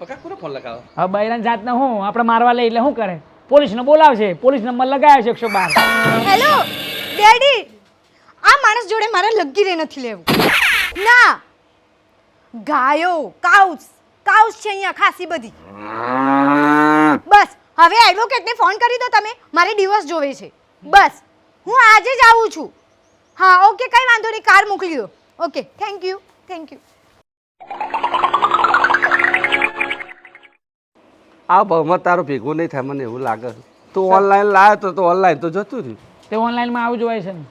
પકા કોને ફોન લગાવો? હવે બૈરાન જાતને હું આપણે મારવા લઈ એટલે શું કરે? પોલીસને બોલાવશે. પોલીસ નંબર લગાવ્યો છે 112. હેલો ડેડી, આ માણસ જોડે મારે લગી રે નથી લેવું. ના, ગાયો કાઉસ છે અહીંયા ખાસી બધી. બસ હવે એડવોકેટને ફોન કરી દો તમે, મારે ડિવોર્સ જોવે છે. બસ હું આજે જ આવું છું. હા ઓકે, કઈ વાંધો નહીં, કાર મોકલી દો. Okay, thank you. આ બહુમત તારું ભેગું નહીં થાય મને એવું લાગે. તું ઓનલાઈન લાવ્યો તો ઓનલાઈન તો જતું રહ્યું. તે ઓનલાઈનમાં આવું જોવાય છે ને.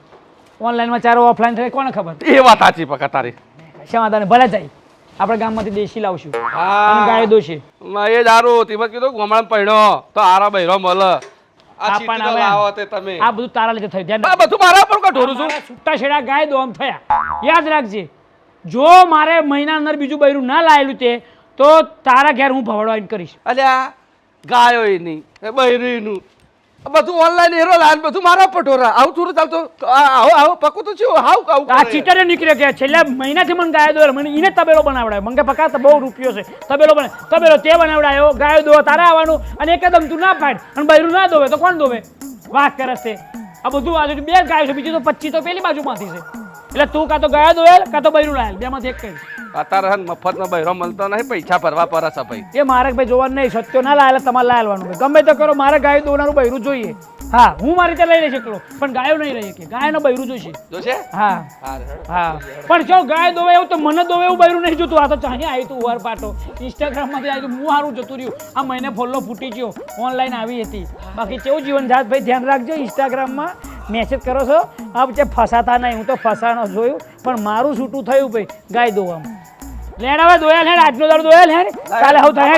ઓનલાઈનમાં ચારો ઓફલાઈન થાય કોને ખબર? એ વાત સાચી પકા તારી. શેમાં ભલે જાય આપણે ગામમાંથી દેશી લાવશું અને હા ગાય દોશે. એ દારૂ તીમત કીધું ગમણ પડ્યો તો આરા બૈરો મળે. આ પણ ચીટી તો હવે લાવો તે તમે. આ બધું તારા લીધે થયું. ધ્યાન આ બધું મારા પર કા ઢોરું છું? મારા છૂટા છેડા ગાય દોમ થયા. યાદ રાખજે, જો મારે મહિના અંદર બીજું બૈરું ના લાયેલું તે તો તારા ઘેર હું ભવડો આવીને કરીશ. અલ્યા ગાયો નહીં એ બૈરીનું બધું ઓનલાઈન હેરો લાલ બધું મારા પટોરા આવું થોડું ચાલતો. આવો પકું તો છું હાવ આવું આ ચીટરે નીકળે કે છેલ્લા મહિનાથી મને ગાય દોરે, મને એને તબેલો બનાવડાયો. મંગે પકા તો બહુ રૂપિયો છે. તબેલો તે બનાવડાયો. ગાયો દો તારે આવવાનું અને એકદમ તું ના પાડ અને બૈરું ના દોવે તો કોણ દોવે? વાત કરે છે. આ બધું આજુ 2 ગાયો છે, બીજી તો 25 તો પેલી બાજુમાંથી છે. એટલે તું કાં તો ગાયો દોવેલ કાં તો બૈરું લાયેલ, બેમાંથી એક કઈ. અત્યારે મફતનો બૈરો મળતો નહીં, પૈસા ભરવા પડે છે ભાઈ. એ મારે ભાઈ જોવાનું નહીં, સત્યો ના લાયેલા તમારે લાયેલવાનું. ગમે તો કરો, મારે ગાયો દોનારું બૈરું જોઈએ. હા હું મારી રીતે લઈ લઈ શકલો પણ ગાયો નહીં રહી શકે. ગાયનો બૈરું જોઈશે. જોશે? હા પણ જો ગાય દોવે એવું તો મને દોવે એવું બૈરું નહીં જોતું. આ તો ચાહી આવી તું વાર પાટો ઇન્સ્ટાગ્રામમાંથી આવી તું હું સારું જતું રહ્યું. આ મહિને ફોલો ફૂટી ગયો, ઓનલાઈન આવી હતી. બાકી કેવું જીવન જાત ભાઈ ધ્યાન રાખજો. ઇન્સ્ટાગ્રામમાં મેસેજ કરો છો આ પછી ફસાતા નહીં. હું તો ફસાનો જોયું પણ મારું છૂટું થયું ભાઈ ગાય દોવામાં. લેણ હવે દોયા લેણ, આજનો દાડો દોયા લેણ, કાલે હું થાય.